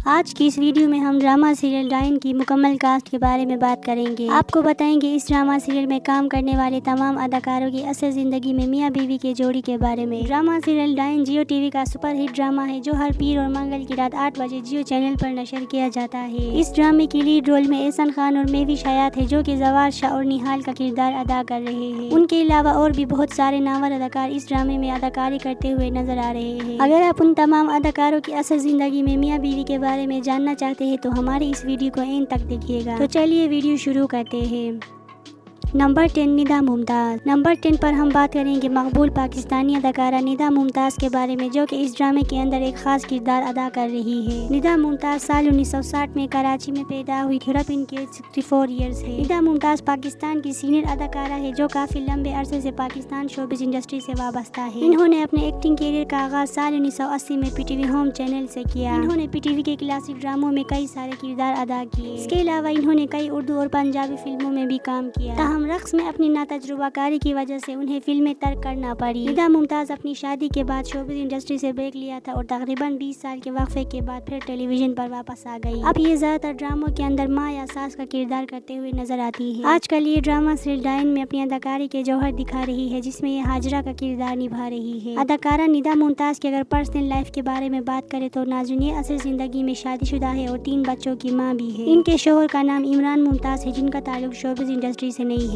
آج کی اس ویڈیو میں ہم ڈرامہ سیریل ڈائن کی مکمل کاسٹ کے بارے میں بات کریں گے۔ آپ کو بتائیں گے اس ڈرامہ سیریل میں کام کرنے والے تمام اداکاروں کی اصل زندگی میں میاں بیوی کے جوڑی کے بارے میں۔ ڈرامہ سیریل ڈائن جیو ٹی وی کا سپر ہٹ ڈرامہ ہے جو ہر پیر اور منگل کی رات 8 بجے جیو چینل پر نشر کیا جاتا ہے۔ اس ڈرامے کی لیڈ رول میں احسن خان اور مہوش حیات ہے جو کہ زوال شاہ اور نہال کا کردار ادا کر رہے ہیں۔ ان کے علاوہ اور بھی بہت سارے نامور اداکار اس ڈرامے میں اداکاری کرتے ہوئے نظر آ رہے ہیں۔ اگر آپ ان تمام اداکاروں کی اصل زندگی میں میاں بیوی کے بارے میں جاننا چاہتے ہیں تو ہماری اس ویڈیو کو اینڈ تک دیکھیے گا۔ تو چلیے ویڈیو شروع کرتے ہیں۔ نمبر 10 ندا ممتاز۔ نمبر 10 پر ہم بات کریں گے مقبول پاکستانی اداکارہ ندا ممتاز کے بارے میں جو کہ اس ڈرامے کے اندر ایک خاص کردار ادا کر رہی ہے۔ ندا ممتاز سال 1960 میں کراچی میں پیدا ہوئی تھی اور اب ان کے 64 ایئرز ہے۔ ندا ممتاز پاکستان کی سینئر اداکارہ ہے جو کافی لمبے عرصے سے پاکستان شوبز انڈسٹری سے وابستہ ہے۔ انہوں نے اپنے ایکٹنگ کیریئر کا آغاز سال 1980 میں P T V home channel سے کیا۔ انہوں نے پی ٹی وی کے کلاسک ڈراموں میں کئی سارے کردار ادا کیے۔ اس کے علاوہ انہوں نے کئی اردو اور پنجابی فلموں میں بھی کام کیا۔ تاہم رقص میں اپنی ناتجربہ کاری کی وجہ سے انہیں فلمیں ترک کرنا پڑی۔ ندا ممتاز اپنی شادی کے بعد شوبز انڈسٹری سے بریک لیا تھا اور تقریباً 20 سال کے وقفے کے بعد پھر ٹیلی ویژن پر واپس آ گئی۔ اب یہ زیادہ تر ڈراموں کے اندر ماں یا ساس کا کردار کرتے ہوئے نظر آتی ہے۔ آج کل یہ ڈرامہ سیریل ڈائن میں اپنی اداکاری کے جوہر دکھا رہی ہے جس میں یہ ہاجرہ کا کردار نبھا رہی ہے۔ اداکارہ ندا ممتاز کی اگر پرسنل لائف کے بارے میں بات کریں تو ناظرین یہ اصل زندگی میں شادی شدہ ہے اور 3 بچوں کی ماں بھی ہے۔ ان کے شوہر کا نام عمران ممتاز ہے جن کا تعلق شوبز انڈسٹری سے نہیں ہے۔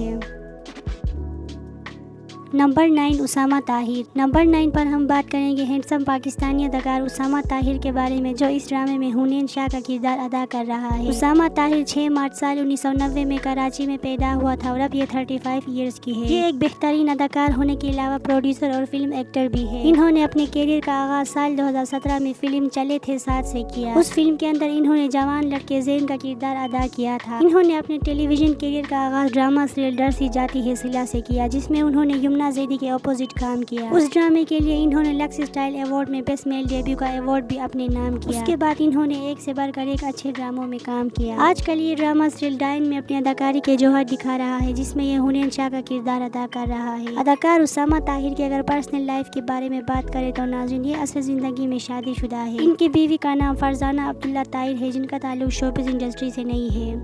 نمبر 9 اسامہ طاہر۔ نمبر 9 پر ہم بات کریں گے ہینڈسم پاکستانی اداکار اسامہ طاہر کے بارے میں جو اس ڈرامے میں حنین شاہ کا کردار ادا کر رہا ہے۔ اسامہ طاہر 6 مارچ سال 1990 میں کراچی میں پیدا ہوا تھا اور اب یہ 35 ایئرز کی ہے۔ یہ ایک بہترین اداکار ہونے کے علاوہ پروڈیوسر اور فلم ایکٹر بھی ہے۔ انہوں نے اپنے کیریئر کا آغاز سال 2017 میں فلم چلے تھے ساتھ سے کیا۔ اس فلم کے اندر انہوں نے جوان لڑکے زین کا کردار ادا کیا تھا۔ انہوں نے اپنے ٹیلی ویژن کیریئر کا آغاز ڈرامہ سیریل ڈر سی جاتی ہے صلہ سے کیا جس میں انہوں نے یمنا زیدی کے اپوزٹ کام کیا۔ اس ڈرامے کے لیے انہوں نے لکس اسٹائل ایوارڈ میں بیسٹ میل ڈیبیو کا ایوارڈ بھی اپنے نام کیا۔ اس کے بعد انہوں نے ایک سے بڑھ کر ایک اچھے ڈراموں میں کام کیا۔ آج کل یہ ڈرامہ سیریل ڈائن میں اپنی اداکاری کے جوہر دکھا رہا ہے جس میں یہ حنین شاہ کا کردار ادا کر رہا ہے۔ اداکار اسامہ طاہر کی اگر پرسنل لائف کے بارے میں بات کریں تو ناظرین یہ اصل زندگی میں شادی شدہ ہے۔ ان کی بیوی کا نام فرزانہ عبداللہ طاہر ہے جن کا تعلق شوبز انڈسٹری سے نہیں ہے۔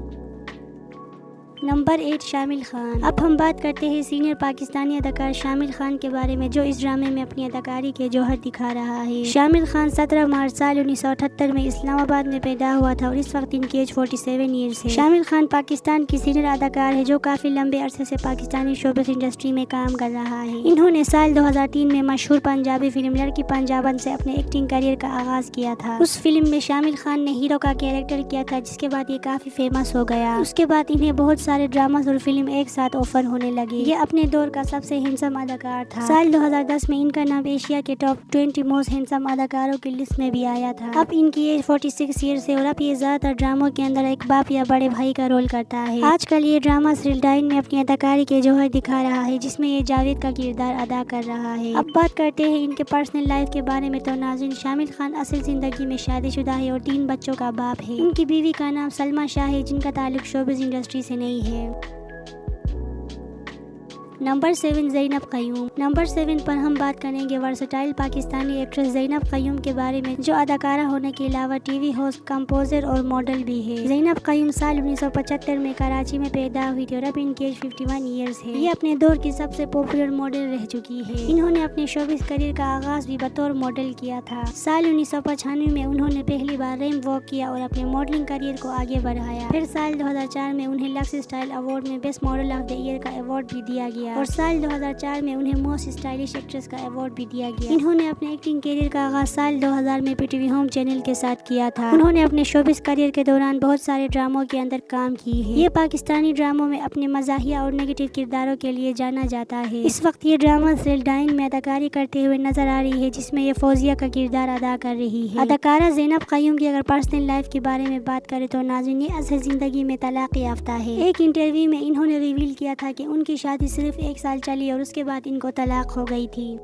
نمبر 8 شامل خان۔ اب ہم بات کرتے ہیں سینئر پاکستانی اداکار شامل خان کے بارے میں جو اس ڈرامے میں اپنی اداکاری کے جوہر دکھا رہا ہے۔ شامل خان 17 مارچ سال 1978 میں اسلام آباد میں پیدا ہوا تھا اور اس وقت ان کی ایج 47 ایئرز ہے۔ شامل خان پاکستان کی سینئر اداکار ہے جو کافی لمبے عرصے سے پاکستانی شوبز انڈسٹری میں کام کر رہا ہے۔ انہوں نے سال 2003 میں مشہور پنجابی فلم لڑکی پنجابن سے اپنے ایکٹنگ کیریئر کا آغاز کیا تھا۔ اس فلم میں شامل خان نے ہیرو کا کیریکٹر کیا تھا جس کے بعد یہ کافی فیمس ہو گیا۔ اس کے بعد انہیں بہت سارے ڈراماز اور فلم ایک ساتھ آفر ہونے لگے۔ یہ اپنے دور کا سب سے ہینڈسم اداکار تھا۔ سال 2010 میں ان کا نام ایشیا کے ٹاپ 20 موسٹ ہینڈسم اداکاروں کی لسٹ میں بھی آیا تھا۔ اب ان کی ایج 46 ایئرز ہے اور اب یہ زیادہ تر ڈراموں کے اندر ایک باپ یا بڑے بھائی کا رول کرتا ہے۔ آج کل یہ ڈرامہ سیریل ڈائن میں اپنی اداکاری کے جوہر دکھا رہا ہے جس میں یہ جاوید کا کردار ادا کر رہا ہے۔ اب بات کرتے ہیں ان کے پرسنل لائف کے بارے میں تو ناظرین شامل خان اصل زندگی میں شادی شدہ ہے اور 3 بچوں کا باپ ہے۔ ان کی بیوی کا نام سلمیٰ شاہ ہے جن کا تعلق شوبز انڈسٹری سے نہیں ہے۔ نمبر 7 زینب قیوم۔ نمبر 7 پر ہم بات کریں گے ورسٹائل پاکستانی ایکٹریس زینب قیوم کے بارے میں جو اداکارہ ہونے کے علاوہ ٹی وی ہوسٹ، کمپوزر اور ماڈل بھی ہے۔ زینب قیوم سال 1975 میں کراچی میں پیدا ہوئی تھی اور اب ان کی ایج 51 ایئرز ہے۔ یہ اپنے دور کی سب سے پاپولر ماڈل رہ چکی ہے۔ انہوں نے اپنے شوبز کیریئر کا آغاز بھی بطور ماڈل کیا تھا۔ سال 1995 میں انہوں نے پہلی بار ریمپ واک کیا اور اپنے ماڈلنگ کیریئر کو آگے بڑھایا۔ پھر سال 2004 میں انہیں لکس اسٹائل ایوارڈ میں best model of the year کا ایوارڈ بھی دیا گیا اور سال 2004 میں انہیں موسٹ اسٹائلش ایکٹریس کا ایوارڈ بھی دیا گیا۔ انہوں نے اپنے ایکٹنگ کیریئر کا آغاز سال 2000 میں P T V home channel کے ساتھ کیا تھا۔ انہوں نے اپنے شوبز کیریئر کے دوران بہت سارے ڈراموں کے اندر کام کی ہے۔ یہ پاکستانی ڈراموں میں اپنے مزاحیہ اور نیگیٹو کرداروں کے لیے جانا جاتا ہے۔ اس وقت یہ ڈرامہ سیریل ڈائن میں اداکاری کرتے ہوئے نظر آ رہی ہے جس میں یہ فوزیہ کا کردار ادا کر رہی ہے۔ اداکارہ زینب قیوم کی اگر پرسنل لائف کے بارے میں بات کریں تو ناظرین یہ اصل زندگی میں طلاق یافتہ ہے۔ ایک انٹرویو میں انہوں نے ریویل کیا تھا کہ ان کی شادی صرف 1 سال چلی اور اس کے بعد ان کو طلاق ہو گئی تھی۔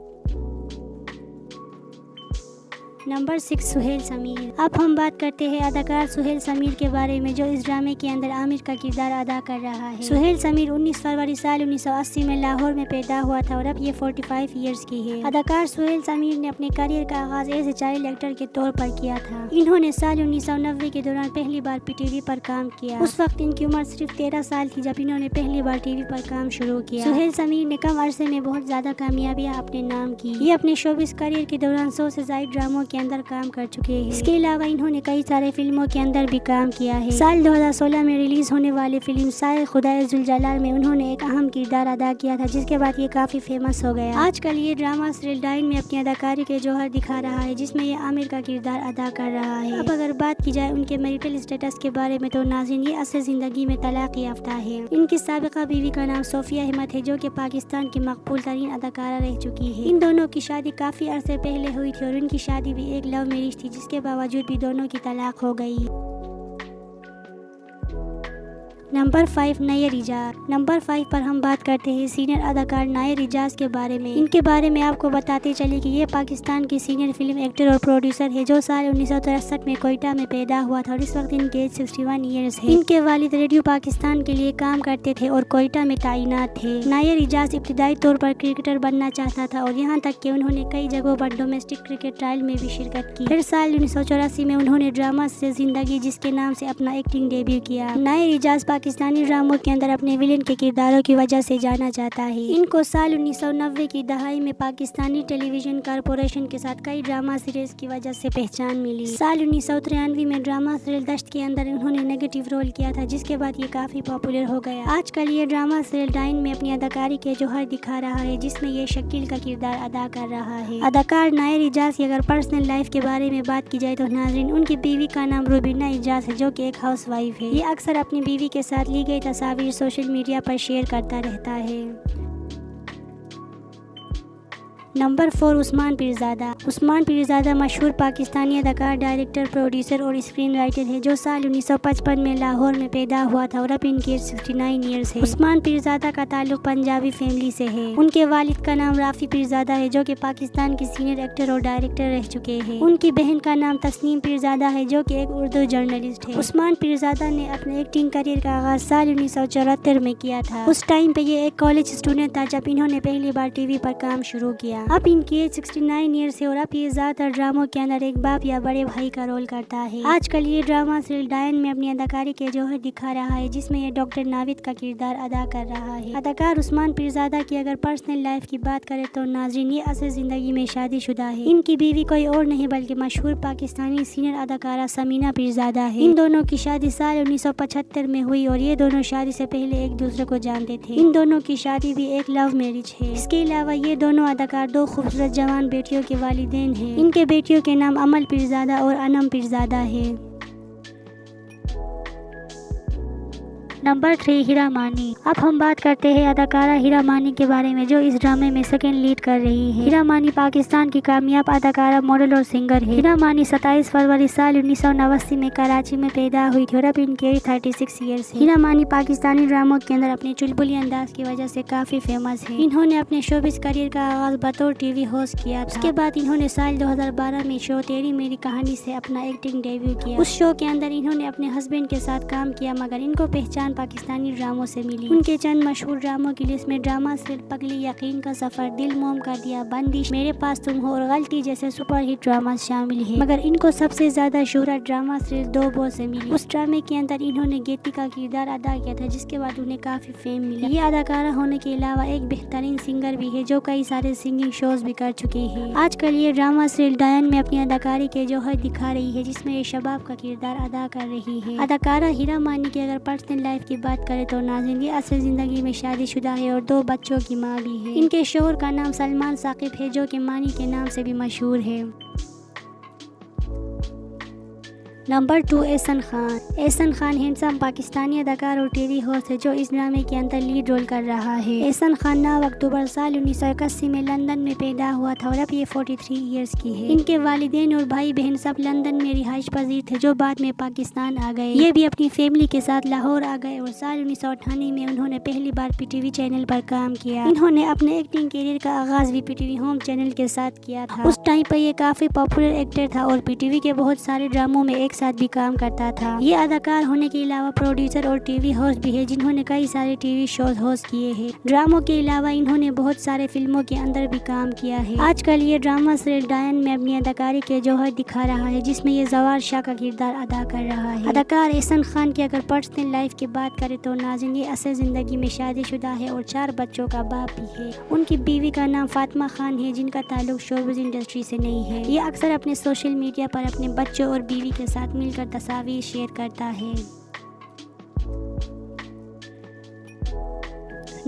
नंबर 6 सुहेल समीर। अब हम बात करते हैं अदाकार सुहेल समीर के बारे में, जो इस ड्रामे के अंदर आमिर का किरदार अदा कर रहा है। सुहेल समीर 19 फरवरी साल 1980 में लाहौर में पैदा हुआ था और अब ये 45 इयर्स की है। अदाकार सुहेल समीर ने अपने करियर का आगाज एज ए चाइल्ड एक्टर के तौर पर किया था। इन्होंने साल 1990 के दौरान पहली बार पीटीवी पर काम किया। उस वक्त इनकी उम्र सिर्फ 13 साल थी जब इन्होंने पहली बार टीवी पर काम शुरू किया। सुहेल समीर ने कम अरसे में बहुत ज्यादा कामयाबियां अपने नाम की। ये अपने शोबिस करियर के दौरान 100 से ज्यादा ड्रामों के अंदर काम कर चुके हैं। इसके अलावा इन्होंने कई सारे फिल्मों के अंदर भी काम किया है। साल 2016 में रिलीज होने वाली फिल्म साए खुदाए जुल जलाल में उन्होंने एक अहम किरदार अदा किया था, जिसके बाद ये काफी फेमस हो गया। आजकल ये ड्रामा सीरियल डाइन में अपनी अदाकारी के जौहर दिखा रहा है, जिसमें ये आमिर का किरदार अदा कर रहा है। अब अगर बात की जाए उनके मैरिटल स्टेटस के बारे में तो नाज़रीन, ये असल जिंदगी में तलाक याफ्ता है। इनकी साबिका बीवी का नाम सोफिया अहमद है, जो कि पाकिस्तान की मकबूल तरीन अदाकारा रह चुकी है। इन दोनों की शादी काफी अरसे पहले हुई थी और उनकी शादी भी एक लव मैरिज थी, जिसके बावजूद भी दोनों की तलाक हो गई। नंबर 5 नायर इजाज। नंबर 5 पर हम बात करते हैं सीनियर अदाकार नायर इजाज के बारे में। इनके बारे में आपको बताते चले कि ये पाकिस्तान की सीनियर फिल्म एक्टर और प्रोड्यूसर है, जो साल 1963 में कोयटा में पैदा हुआ था और इस वक्त इनके एज 61 ईयर्स है। इनके वालिद रेडियो पाकिस्तान के लिए काम करते थे और कोयटा में तैनात थे। नायर इजाज इब्तिदाई तौर पर क्रिकेटर बनना चाहता था और यहाँ तक कि उन्होंने कई जगहों पर डोमेस्टिक क्रिकेट ट्रायल में भी शिरकत की। फिर साल 1984 में उन्होंने ड्रामा से जिंदगी जिसके नाम से अपना एक्टिंग डेब्यू किया। नायर इजाज पाकिस्तानी ड्रामों के अंदर अपने विलेन के किरदारों की वजह से जाना जाता है। इनको साल 1990 की दहाई में पाकिस्तानी टेलीविजन कॉर्पोरेशन के साथ कई ड्रामा सीरीज की वजह से पहचान मिली। साल 1993 में ड्रामा सीरियल दश्त के अंदर उन्होंने नेगेटिव रोल किया था, जिसके बाद ये काफी पॉपुलर हो गया। आजकल ये ड्रामा सीरियल डाइन में अपनी अदाकारी के जौहर दिखा रहा है, जिसमें ये शकील का किरदार अदा कर रहा है। अदाकार नायर इजाज की अगर पर्सनल लाइफ के बारे में बात की जाए तो नाज़रीन, उनकी बीवी का नाम रुबीना इजाज है, जो कि एक हाउस वाइफ है। ये अक्सर अपनी बीवी के साथ ली गई तस्वीर सोशल मीडिया पर शेयर करता रहता है। नंबर 4 उस्मान पीरज़ादा। उस्मान पीरज़ादा मशहूर पाकिस्तानी अदाकार, डायरेक्टर, प्रोड्यूसर और स्क्रीन राइटर है, जो साल 1955 में लाहौर में पैदा हुआ था और अब इनके 69 ईयर्स है। उस्मान पीरज़ादा का ताल्लुक पंजाबी फैमिली से है। उनके वालिद का नाम राफी पीरज़ादा है, जो कि पाकिस्तान की सीनियर एक्टर और डायरेक्टर रह चुके हैं। उनकी बहन का नाम तस्नीम पीरज़ादा है, जो कि एक उर्दू जर्नलिस्ट है। उस्मान पीरज़ादा ने अपने एक्टिंग करियर का आगाज साल 1974 में किया था। उस टाइम पे ये एक कॉलेज स्टूडेंट था जब इन्होंने पहली बार टीवी पर काम शुरू किया। अब इनकी एज 69 ईयर्स है और अब ये ज्यादातर ड्रामों के अंदर एक बाप या बड़े भाई का रोल करता है। आजकल ये ड्रामा सीरियल डायन में अपनी अदाकारी के जौहर दिखा रहा है, जिसमें ये डॉक्टर नाविद का किरदार अदा कर रहा है। अदाकार उस्मान पीरज़ादा की अगर पर्सनल लाइफ की बात करें तो नाज़रीन, ये असल जिंदगी में शादीशुदा है। इनकी बीवी कोई और नहीं बल्कि मशहूर पाकिस्तानी सीनियर अदाकारा समीना पीरज़ादा है। इन दोनों की शादी साल 1975 में हुई और ये दोनों शादी से पहले एक दूसरे को जानते थे। इन दोनों की शादी भी एक लव मैरिज है। इसके अलावा ये दोनों अदाकार दो खूबसूरत जवान बेटियों के वालिदैन हैं। इनके बेटियों के नाम अमल पीरज़ादा और अनम पीरज़ादा है। नंबर 3 हीरा मानी। अब हम बात करते हैं अदाकारा हीरा मानी के बारे में, जो इस ड्रामे में सेकंड लीड कर रही है। हीरा मानी पाकिस्तान की कामयाब अदाकारा, मॉडल और सिंगर है। हीरा मानी 27 फरवरी साल 1989 में कराची में पैदा हुई थी और अब इनकी एज 36 ईयर्स है। हीरा मानी पाकिस्तानी ड्रामों के अंदर अपने चुलबुली अंदाज की वजह से काफी फेमस है। इन्होंने अपने शोबिस करियर का आगाज बतौर टीवी होस्ट किया था। उसके बाद इन्होंने साल 2012 में शो तेरी मेरी कहानी से अपना एक्टिंग डेब्यू किया। उस शो के अंदर इन्होंने अपने हस्बैंड के साथ काम किया, मगर इनको पहचान पाकिस्तानी ड्रामों से मिली। उनके चंद मशहूर ड्रामों की लिस्ट में ड्रामा सीरियल पगली, यकीन का सफर, दिल मोम कर दिया, बंदिश, मेरे पास तुम हो और गलती जैसे सुपर हिट ड्रामा शामिल है। मगर इनको सबसे ज्यादा शोहरत ड्रामा सीरियल दो बो से मिली। उस ड्रामे के अंदर इन्होंने गेती का किरदार अदा किया था, जिसके बाद उन्हें काफी फेम मिला। ये अदाकारा होने के अलावा एक बेहतरीन सिंगर भी है, जो कई सारे सिंगिंग शोज भी कर चुकी है। आजकल ये ड्रामा सीरियल डायन में अपनी अदाकारी के जौहर दिखा रही है, जिसमें ये शबाब का किरदार अदा कर रही है। अदाकारा हीरा मानी की अगर पर्सनल लाइफ की बात करें तो नाज़रीन, ये असल जिंदगी में शादीशुदा है और 2 बच्चों की माँ भी है। इनके शोहर का नाम सलमान साकिब है, जो कि मानी के नाम से भी मशहूर है। नंबर 2 एहसन खान। एहसन खान हैंडसम पाकिस्तानी अदाकार और टीवी होस्ट है जो इस ड्रामे के अंदर लीड रोल कर रहा है। एहसन खान 9 अक्टूबर साल 1981 में लंदन में पैदा हुआ था और अब ये 43 इयर्स की है। इनके वालिदैन और भाई बहन सब लंदन में रिहाइश पजीर थे जो बाद में पाकिस्तान आ गए। ये भी अपनी फैमिली के साथ लाहौर आ गए और साल 1998 में उन्होंने पहली बार पीटीवी चैनल पर काम किया। इन्होंने अपने एक्टिंग करियर का आगाज भी पीटीवी होम चैनल के साथ किया था। उस टाइम पर ये काफी पॉपुलर एक्टर था और पीटीवी के बहुत सारे ड्रामों में एक साथ भी काम करता था। ये अदाकार होने के अलावा प्रोड्यूसर और टीवी होस्ट भी है जिन्होंने कई सारे टीवी शोज होस्ट किए हैं। ड्रामों के अलावा इन्होंने बहुत सारे फिल्मों के अंदर भी काम किया है। आजकल ये ड्रामा सीरियल डायन में अपनी अदाकारी के जौहर दिखा रहा है जिसमें ये जवार शाह का किरदार अदा कर रहा है। अदाकार एहसन खान की अगर पर्सनल लाइफ की बात करें तो नाज़रीन ये असल जिंदगी में शादीशुदा है और 4 बच्चों का बाप भी है। उनकी बीवी का नाम फातिमा खान है जिनका ताल्लुक शोबिज़ इंडस्ट्री से नहीं है। ये अक्सर अपने सोशल मीडिया पर अपने बच्चों और बीवी के साथ मिलकर तस्वीर शेयर करता है।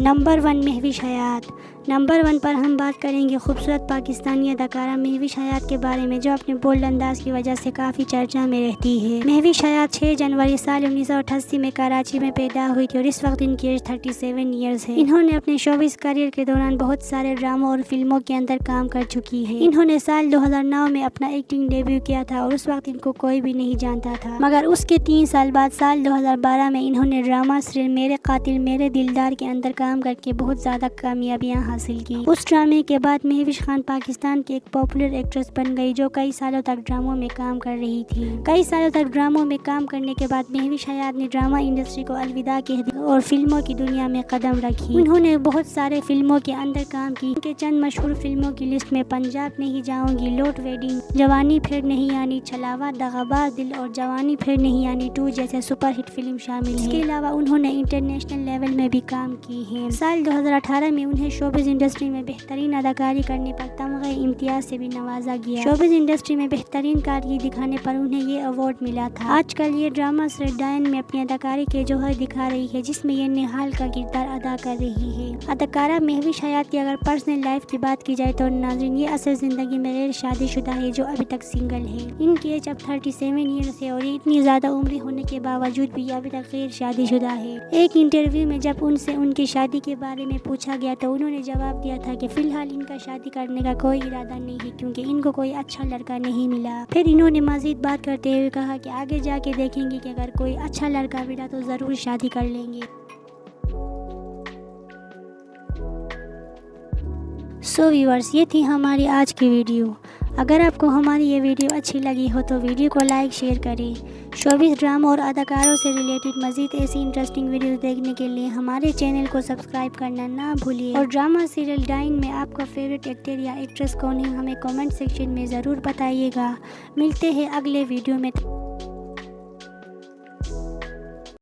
नंबर 1 महविश हयात। नंबर 1 पर हम बात करेंगे खूबसूरत पाकिस्तानी अदाकारा महविश हयात के बारे में जो अपने बोल्ड अंदाज की वजह से काफ़ी चर्चा में रहती है। महविश हयात 6 जनवरी साल 1988 में कराची में पैदा हुई थी और इस वक्त इनकी एज 37 ईयर्स है। इन्होंने अपने शोबिज़ करियर के दौरान बहुत सारे ड्रामों और फिल्मों के अंदर काम कर चुकी है। इन्होंने साल 2009 में अपना एक्टिंग डेब्यू किया था और उस वक्त इनको कोई भी नहीं जानता था, मगर उसके 3 साल बाद साल 2012 में इन्होंने ड्रामा सीरियल मेरे कातिल मेरे दिलदार के अंदर काम करके बहुत ज़्यादा कामयाबियाँ हासिल की। उस ड्रामे के बाद महविश खान पाकिस्तान की एक पॉपुलर एक्ट्रेस बन गई जो कई सालों तक ड्रामों में काम कर रही थी। कई सालों तक ड्रामों में काम करने के बाद महविश हयात ने ड्रामा इंडस्ट्री को अलविदा कह दी और फिल्मों की दुनिया में कदम रखी। उन्होंने बहुत सारे फिल्मों के अंदर काम की। उनके चंद मशहूर फिल्मों की लिस्ट में पंजाब नहीं जाऊंगी, लोट वेडिंग, जवानी फिर नहीं आनी, छलावा, दगाबाज दिल और जवानी फिर नहीं आनी 2 जैसे सुपरहिट फिल्म शामिल है। इसके अलावा उन्होंने इंटरनेशनल लेवल में भी काम की है। साल 2018 में उन्हें शोबिज़ इंडस्ट्री में बेहतरीन अदाकारी करने पर तमग़े इम्तियाज से भी नवाजा गया। शोबिज़ इंडस्ट्री में बेहतरीन कारगिरी दिखाने पर उन्हें ये अवार्ड मिला था। आजकल ये ड्रामा सीरियल डायन में अपनी अदाकारी के जौहर दिखा रही है जिसमें ये निहाल का किरदार अदा कर रही है। अदाकारा महविश हयात की अगर पर्सनल लाइफ की बात की जाए तो नाज़रीन ये असल जिंदगी में गैर शादीशुदा है जो अभी तक सिंगल है। इनकी एज अब 37 ईयर्स है और ये इतनी ज़्यादा उम्र होने के बावजूद भी अभी तक गैर शादीशुदा है। एक इंटरव्यू में जब उनसे उनकी शादी के बारे में पूछा गया तो उन्होंने जवाब दिया था कि फिलहाल इनका शादी करने का कोई इरादा नहीं है क्योंकि इनको कोई अच्छा लड़का नहीं मिला। फिर इन्होंने मजीद बात करते हुए कहा कि आगे जाके देखेंगे कि अगर कोई अच्छा लड़का मिला तो ज़रूर शादी कर लेंगे। सो व्यूअर्स ये थी हमारी आज की वीडियो। अगर आपको हमारी ये वीडियो अच्छी लगी हो तो वीडियो को लाइक शेयर करें। शोबिज़ ड्रामा और अदाकारों से रिलेटेड मज़ीद ऐसी इंटरेस्टिंग वीडियोस देखने के लिए हमारे चैनल को सब्सक्राइब करना ना भूलिए। और ड्रामा सीरियल डायन में आपका फेवरेट एक्टर या एक्ट्रेस कौन है हमें कमेंट सेक्शन में ज़रूर बताइएगा। मिलते हैं अगले वीडियो में।